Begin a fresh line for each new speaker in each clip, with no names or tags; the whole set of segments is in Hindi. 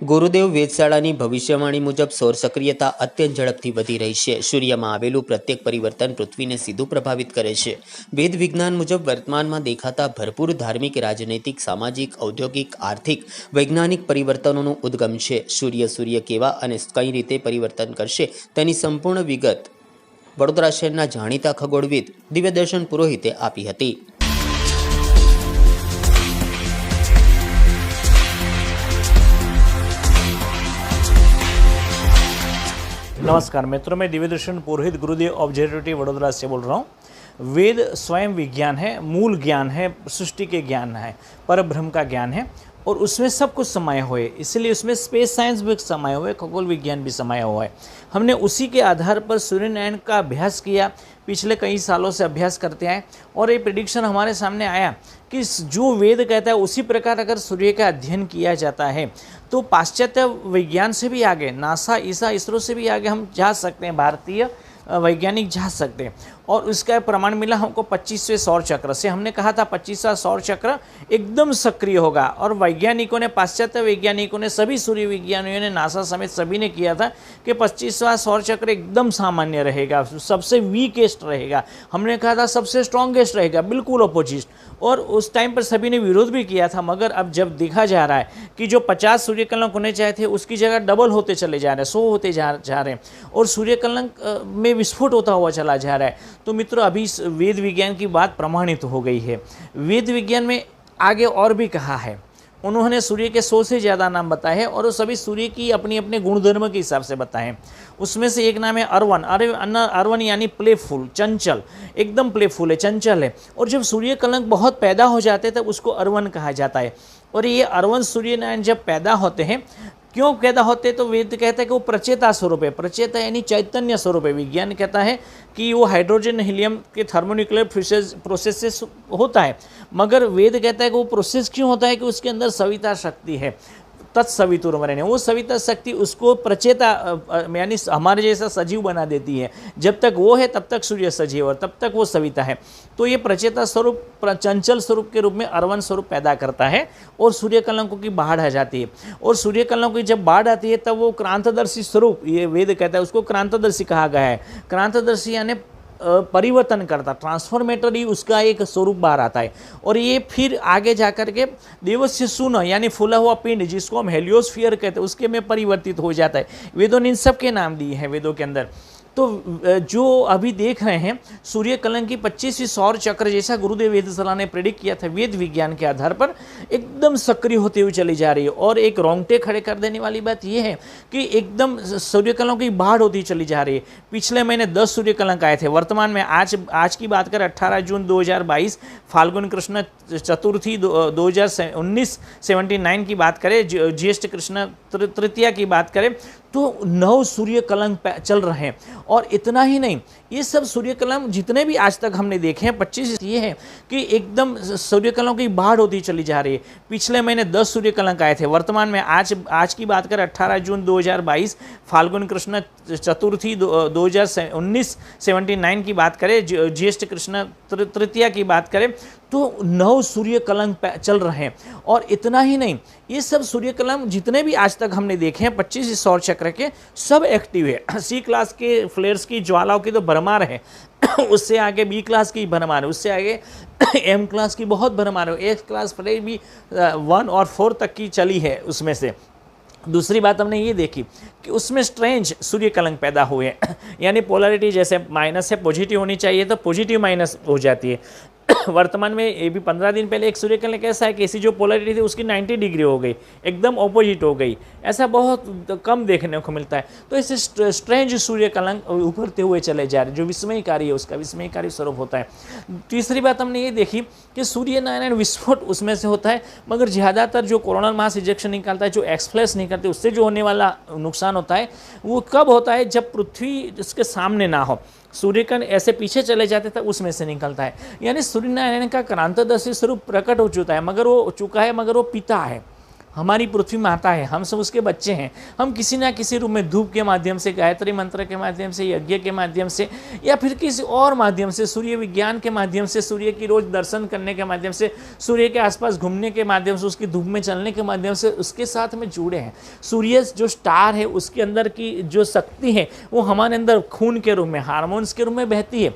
ગુરુદેવ વેધશાળાની ભવિષ્યવાણી મુજબ સૌર સક્રિયતા અત્યંત ઝડપથી વધી રહી છે। સૂર્યમાં આવેલું પ્રત્યેક પરિવર્તન પૃથ્વીને સીધું પ્રભાવિત કરે છે। વેદ વિજ્ઞાન મુજબ વર્તમાનમાં દેખાતા ભરપૂર ધાર્મિક, રાજનૈતિક, સામાજિક, ઔદ્યોગિક, આર્થિક, વૈજ્ઞાનિક પરિવર્તનોનું ઉદ્ગમ છે। સૂર્ય કેવા અને કઈ રીતે પરિવર્તન કરશે તેની સંપૂર્ણ વિગત વડોદરા શહેરના જાણીતા ખગોળવિદ દિવ્યદર્શન પુરોહિતે આપી હતી।
नमस्कार मित्रों, मैं दिव्यदर्शन पुरोहित गुरुदेव ऑब्जर्वेटरी वडोदरा से बोल रहा हूँ। वेद स्वयं विज्ञान है, मूल ज्ञान है, सृष्टि के ज्ञान है, परब्रह्म का ज्ञान है और उसमें सब कुछ समाये हुए, इसलिए उसमें स्पेस साइंस भी समाये हुए, खगोल विज्ञान भी समाया हुआ है। हमने उसी के आधार पर सूर्यनयन का अभ्यास किया, पिछले कई सालों से अभ्यास करते आए और ये प्रेडिक्शन हमारे सामने आया कि जो वेद कहता है उसी प्रकार अगर सूर्य का अध्ययन किया जाता है तो पाश्चात्य विज्ञान से भी आगे, नासा, ईसा, इसरो से भी आगे हम जा सकते हैं, भारतीय वैज्ञानिक जा सकते हैं। और उसका प्रमाण मिला हमको 25वें सौर चक्र से। हमने कहा था 25वां सौर चक्र एकदम सक्रिय होगा और वैज्ञानिकों ने, पाश्चात्य वैज्ञानिकों ने, सभी सूर्य विज्ञानियों ने, नासा समेत सभी ने किया था कि 25वां सौर चक्र एकदम सामान्य रहेगा, सबसे वीकेस्ट रहेगा। हमने कहा था सबसे स्ट्रॉन्गेस्ट रहेगा, बिल्कुल अपोजिट। और उस टाइम पर सभी ने विरोध भी किया था, मगर अब जब देखा जा रहा है कि जो 50 सूर्य कलंक होने चाहिए थे उसकी जगह डबल होते चले जा रहे हैं, 100 होते जा रहे हैं और सूर्य कलंक में विस्फोट होता हुआ चला जा रहा है। तो मित्रों, अभी वेद विज्ञान की बात प्रमाणित हो गई है। वेद विज्ञान में आगे और भी कहा है, उन्होंने सूर्य के 100 से ज़्यादा नाम बताए हैं और वो सभी सूर्य की अपनी अपने गुणधर्म के हिसाब से बताए हैं। उसमें से एक नाम है अर्वन। अर्वन यानी प्लेफुल, चंचल, एकदम प्लेफुल है, चंचल है। और जब सूर्य कलंक बहुत पैदा हो जाते हैं तब उसको अर्वन कहा जाता है। और ये अर्वन सूर्यनारायण जब पैदा होते हैं, क्यों पैदा होते, तो वेद कहता है कि वो प्रचेता स्वरूप है। प्रचेता यानी चैतन्य स्वरूप है। विज्ञान कहता है कि वो हाइड्रोजन हीलियम के थर्मोन्यूक्लियर प्रोसेस से होता है, मगर वेद कहता है कि वो प्रोसेस क्यों होता है कि उसके अंदर सविता शक्ति है, तत्सवितुर्वरेण्यं। वो सविता शक्ति उसको प्रचेता यानी हमारे जैसा सजीव बना देती है। जब तक वो है तब तक सूर्य सजीव और तब तक वो सविता है। तो ये प्रचेता स्वरूप, चंचल स्वरूप के रूप में अर्वन स्वरूप पैदा करता है और सूर्य कलंकों की बाढ़ आ जाती है। और सूर्य कलंकों की जब बाढ़ आती है तब वो क्रांतदर्शी स्वरूप, ये वेद कहता है, उसको क्रांतदर्शी कहा गया है। क्रांतदर्शी यानी परिवर्तन करता, ट्रांसफॉर्मेटरी उसका एक स्वरूप बाहर आता है। और ये फिर आगे जाकर के देवस्य सुन यानी फूला हुआ पिंड, जिसको हम हेलियोस्फीयर कहते हैं, उसके में परिवर्तित हो जाता है। वेदों ने इन सब के नाम दिए हैं वेदों के अंदर। तो जो अभी देख रहे हैं सूर्य कलंक की 25वीं सौर चक्र, जैसा गुरुदेव वेधशाला ने प्रेडिक्ट किया था वेद विज्ञान के आधार पर, एकदम सक्रिय होते हुए चली जा रही है। और एक रोंगटे खड़े कर देने वाली बात यह है कि एकदम सूर्य कलंक की बाढ़ होती चली जा रही है। पिछले महीने 10 सूर्य कलंक आए थे। वर्तमान में आज की बात करें 18 जून 2022 फाल्गुन कृष्ण चतुर्थी 2019 79 की बात करें, ज्येष्ठ कृष्ण तृतीया की बात करें, तो 9 सूर्य कलंक चल रहे हैं। और इतना ही नहीं, ये सब सूर्य कलंक जितने भी आज तक हमने देखे हैं 25, ये है कि एकदम सूर्य कलंक की बाढ़ होती चली जा रही है। पिछले महीने 10 सूर्य कलंक आए थे। वर्तमान में आज की बात करें 18 जून 2022 फाल्गुन कृष्ण चतुर्थी 2019 79 की बात करें, ज्येष्ठ कृष्ण तृतीया की बात करें, तो 9 सूर्य कलंक चल रहे हैं। और इतना ही नहीं, ये सब सूर्य कलंक जितने भी आज तक हमने देखे हैं 25 सौर चक्र के, सब एक्टिव है। सी क्लास के फ्लेयर्स की ज्वालाओं की तो भरमार है, उससे आगे बी क्लास की भरमार है, उससे आगे एम क्लास की बहुत भरमार है, एक्स क्लास फ्लेयर भी 1 और 4 तक की चली है उसमें से। दूसरी बात हमने ये देखी कि उसमें स्ट्रेंज सूर्य कलंक पैदा हुए हैं, यानी पोलैरिटी जैसे माइनस है, पॉजिटिव होनी चाहिए तो पॉजिटिव माइनस हो जाती है। वर्तमान में ये भी 15 दिन पहले एक सूर्य कलंक ऐसा है कि ऐसी जो पोलैरिटी थी उसकी 90 डिग्री हो गई, एकदम ऑपोजिट हो गई। ऐसा बहुत कम देखने को मिलता है। तो ऐसे स्ट्रेंज सूर्य कलंक उभरते हुए चले जा रहे, जो विस्मयकारी है, उसका विस्मयकारी स्वरूप होता है। तीसरी बात हमने ये देखी कि सूर्य नारायण विस्फोट उसमें से होता है, मगर ज़्यादातर जो कोरोनल मास इजेक्शन निकालता है, जो एक्सफ्लेश निकलते हैं, उससे जो होने वाला नुकसान होता है वो कब होता है, जब पृथ्वी इसके सामने ना हो, सूर्य का ऐसे पीछे चले जाते थे, उसमें से निकलता है। यानी सूर्यनारायण का क्रांतदर्शी स्वरूप प्रकट हो चुका है, मगर वो पिता है। हमारी पृथ्वी माता है, हम सब उसके बच्चे हैं। हम किसी ना किसी रूप में धूप के माध्यम से, गायत्री मंत्र के माध्यम से, यज्ञ के माध्यम से या फिर किसी और माध्यम से, सूर्य विज्ञान के माध्यम से, सूर्य की रोज दर्शन करने के माध्यम से, सूर्य के आसपास घूमने के माध्यम से, उसकी धूप में चलने के माध्यम से उसके साथ में जुड़े हैं। सूर्य जो स्टार है उसके अंदर की जो शक्ति है वो हमारे अंदर खून के रूप में, हार्मोन्स के रूप में बहती है।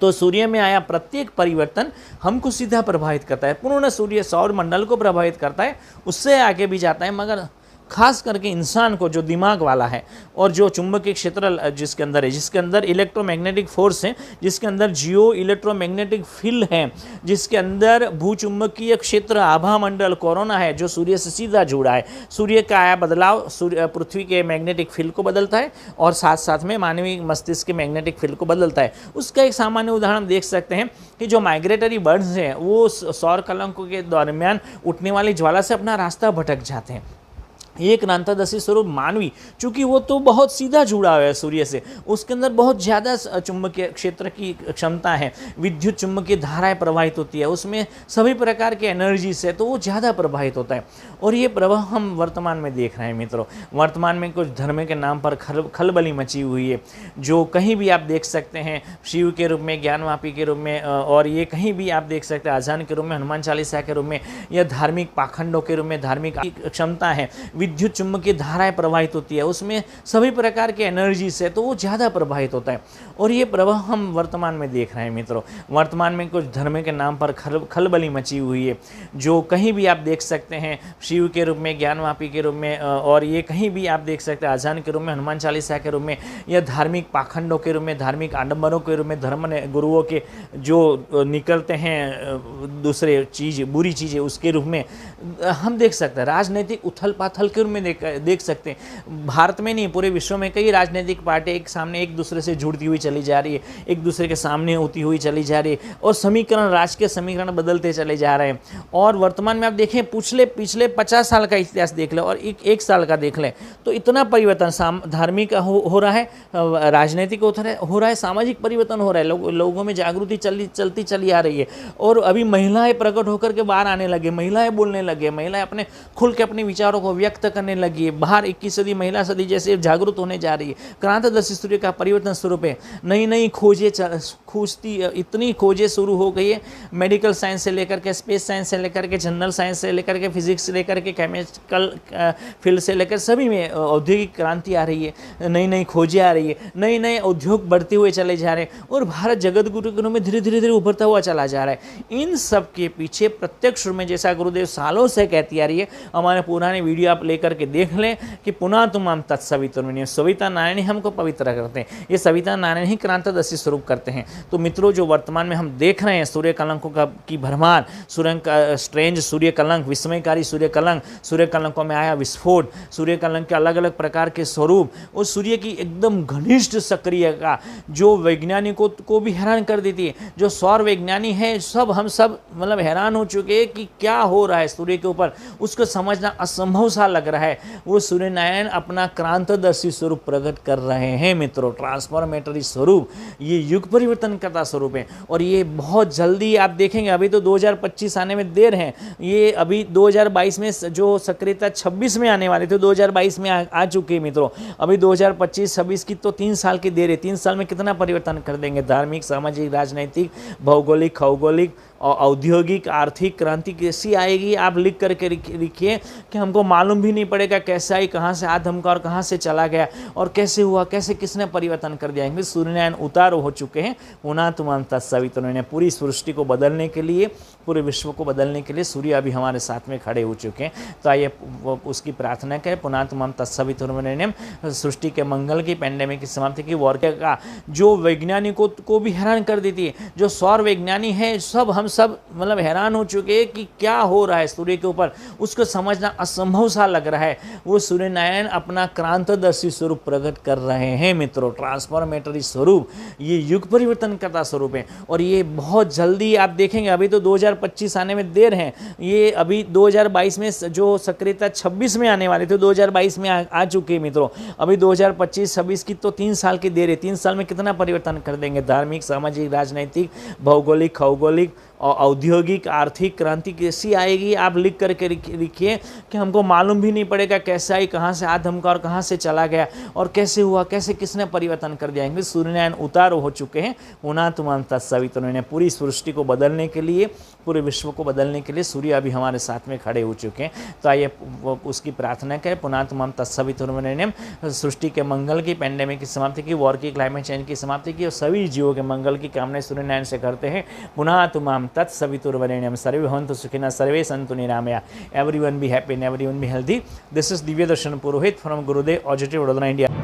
तो सूर्य में आया प्रत्येक परिवर्तन हमको सीधा प्रभावित करता है, पूर्ण सूर्य सौर मंडल को प्रभावित करता है, उससे आगे भी जाता है। मगर खास करके इंसान को जो दिमाग वाला है और जो चुंबकीय क्षेत्र जिसके अंदर है, जिसके अंदर इलेक्ट्रोमैग्नेटिक फोर्स है, जिसके अंदर जियो इलेक्ट्रोमैग्नेटिक फील्ड है, जिसके अंदर भूचुंबकीय क्षेत्र आभा मंडल कोरोना है जो सूर्य से सीधा जुड़ा है। सूर्य का आया बदलाव सूर्य पृथ्वी के मैग्नेटिक फील्ड को बदलता है और साथ साथ में मानवीय मस्तिष्क के मैग्नेटिक फील्ड को बदलता है। उसका एक सामान्य उदाहरण देख सकते हैं कि जो माइग्रेटरी बर्ड्स हैं वो सौर कलंकों के दरमियान उठने वाली ज्वाला से अपना रास्ता भटक जाते हैं। एक क्रांतदर्शी स्वरूप मानवी, चूंकि वो तो बहुत सीधा जुड़ा हुआ है सूर्य से, उसके अंदर बहुत ज़्यादा चुंबकीय क्षेत्र की क्षमता है, विद्युत चुंबकीय धाराएं प्रवाहित होती है, उसमें सभी प्रकार के एनर्जी से, तो वो ज़्यादा प्रभावित होता है। और ये प्रभाव हम वर्तमान में देख रहे हैं मित्रों। वर्तमान में कुछ धर्म के नाम पर खलबली मची हुई है, जो कहीं भी आप देख सकते हैं, शिव के रूप में, ज्ञानवापी के रूप में, और ये कहीं भी आप देख सकते हैं अजान के रूप में, हनुमान चालीसा के रूप में, या धार्मिक पाखंडों के रूप में धार्मिक क्षमता है, विद्युत चुंबकीय धाराएं प्रवाहित होती है, उसमें सभी प्रकार के एनर्जी से, तो वो ज़्यादा प्रभावित होता है। और ये प्रभाव हम वर्तमान में देख रहे हैं मित्रों। वर्तमान में कुछ धर्म के नाम पर खलबली मची हुई है, जो कहीं भी आप देख सकते हैं, शिव के रूप में, ज्ञानवापी के रूप में, और ये कहीं भी आप देख सकते हैं अजान के रूप में, हनुमान चालीसा के रूप में, या धार्मिक पाखंडों के रूप में, धार्मिक आडंबरों के रूप में, धर्म ने गुरुओं के जो निकलते हैं दूसरे चीज़, बुरी चीज़ें, उसके रूप में हम देख सकते हैं। राजनीतिक उथल पाथल के रूप में देख सकते हैं। भारत में नहीं, पूरे विश्व में कई राजनीतिक पार्टी एक सामने एक दूसरे से जुड़ती हुई चली जा रही है, एक दूसरे के सामने होती हुई चली जा रही है, और समीकरण, राजकीय समीकरण बदलते चले जा रहे हैं। और वर्तमान में आप देखें, पिछले 50 साल का इतिहास देख लें और एक साल का देख लें, तो इतना परिवर्तन धार्मिक हो रहा है, राजनीतिक हो रहा है, सामाजिक परिवर्तन हो रहा है, लोगों में जागृति चलती चली आ रही है। और अभी महिलाएं प्रकट होकर के बाहर आने लगे, महिलाएं बोलने लगे, महिलाएं अपने खुल के अपने विचारों को व्यक्त करने लगी है। बाहर 21 सदी, महिला सदी जैसे जागरूक होने जा रही है। क्रांतिदर्शी सूर्य का परिवर्तन स्वरूप है। नई नई खोजें इतनी खोजें शुरू हो गई है, मेडिकल साइंस से लेकर के, स्पेस साइंस से लेकर के, जनरल साइंस से लेकर के, फिजिक्स से लेकर के, केमिकल फील्ड से लेकर, सभी में औद्योगिक क्रांति आ रही है, नई नई खोजें आ रही है, नए नए उद्योग बढ़ते हुए चले जा रहे हैं, और भारत जगत गुरु के रूप में धीरे धीरे उभरता हुआ चला जा रहा है। इन सब के पीछे प्रत्यक्ष रूप में, जैसा गुरुदेव सालों से कहती आ रही है, हमारे पुराने वीडियो आप लेकर के देख लें कि पुनः तुम तत्सवितुर्वरेण्यम, सविता नारायण ही हमको पवित्र करते हैं। ये सविता नारायण ही क्रांतिदर्शी स्वरूप करते हैं। तो मित्रों, जो वर्तमान में हम देख रहे हैं सूर्य कलंकों की भरमार, स्ट्रेंज सूर्य कलंक, विस्मयकारी सूर्य कलंक, सूर्य कलंकों में आया विस्फोट, सूर्य कलंक के अलग अलग प्रकार के स्वरूप, और सूर्य की एकदम घनिष्ठ सक्रियता जो वैज्ञानिकों को भी हैरान कर देती है। जो सौर वैज्ञानिक है, हम सब मतलब हैरान हो चुके हैं कि क्या हो रहा है सूर्य के ऊपर, उसको समझना असंभव सा लग रहा है। वो सूर्य नारायण अपना क्रांतिदर्शी स्वरूप प्रकट कर रहे हैं मित्रों, ट्रांसफॉर्मेटरी स्वरूप, ये युग परिवर्तन करता स्वरूप है। और ये बहुत जल्दी आप देखेंगे, अभी तो 2025 आने में देर है, ये अभी 2022 में जो सक्रियता 26 में आने वाली थी, 2022 में आ चुकी है मित्रों। अभी 2025-26 की तो 3 साल की देर है। 3 साल में कितना परिवर्तन कर देंगे, धार्मिक, सामाजिक, राजनीतिक, भौगोलिक, और ये कहीं भी आप देख सकते हैं, पूरे विश्व में कई राजनीतिक पार्टी एक सामने एक दूसरे से जुड़ती हुई चली जा रही है, एक दूसरे के सामने होती हुई चली जा रही है, और समीकरण, राजकीय समीकरण बदलते चले जा रहे हैं। औद्योगिक आर्थिक क्रांति कैसी आएगी, आप लिख करके लिखिए कि हमको मालूम भी नहीं पड़ेगा कैसे आई, कहाँ से आ धमका और कहाँ से चला गया, और कैसे हुआ, कैसे किसने परिवर्तन कर दिया। सूर्यनारायण उतार हो चुके हैं, पुनः तुम तत्सवितुर्वरेण्यम, पूरी सृष्टि को बदलने के लिए, पूरे विश्व को बदलने के लिए सूर्य अभी हमारे साथ में खड़े हो चुके हैं। तो आइए उसकी प्रार्थना करें, पुनः तुम तत्सवितुर्वरेण्यम, सृष्टि के मंगल की, पेंडेमिक की समाप्ति की, वॉर का जो वैज्ञानिकों को भी हैरान कर देती है। जो सौर वैज्ञानिक है, हम सब मतलब हैरान हो चुके हैं कि क्या हो रहा है सूर्य के ऊपर, उसको समझना असंभव सा लग रहा है। वो सूर्य नारायण अपना क्रांतिदर्शी स्वरूप प्रकट कर रहे हैं मित्रों, ट्रांसफॉर्मेटरी स्वरूप, ये युग परिवर्तन करता स्वरूप है। और ये बहुत जल्दी आप देखेंगे, अभी तो 2025 आने में देर है, ये अभी 2022 में जो सक्रियता 26 में आने वाली थी, 2022 में आ चुकी है मित्रों। अभी 2025-26 की तो 3 साल की देर है। 3 साल में कितना परिवर्तन कर देंगे, धार्मिक, सामाजिक, राजनीतिक, भौगोलिक, औद्योगिक आर्थिक क्रांति कैसी आएगी आप लिख करके लिखिए कि हमको मालूम भी नहीं पड़ेगा कैसे आई, कहाँ से आ धमका और कहाँ से चला गया और कैसे हुआ, कैसे किसने परिवर्तन कर दिया। सूर्यनारायण उतार हो चुके हैं, पुनः तुम तत्सवितुर्वरेण्यम। पूरी सृष्टि को बदलने के लिए, पूरे विश्व को बदलने के लिए सूर्य अभी हमारे साथ में खड़े हो चुके हैं। तो आइए उसकी प्रार्थना करें, पुनः तुम तत्सवितुर्वरेण्यम। सृष्टि के मंगल की, पेंडेमिक की समाप्ति की, वॉर की, क्लाइमेट चेंज की समाप्ति की और सभी जीवों के मंगल की कामना सूर्यनारायण से करते हैं। पुनः तुम तत्सवितुर्वरेण्यम। सर्वे भवन्तु सुखिनः, सर्वे सन्तु निरामया, everyone be happy and everyone be healthy. This is Divya Darshan Purohit from Gurudev auditorium, Vadodara, India.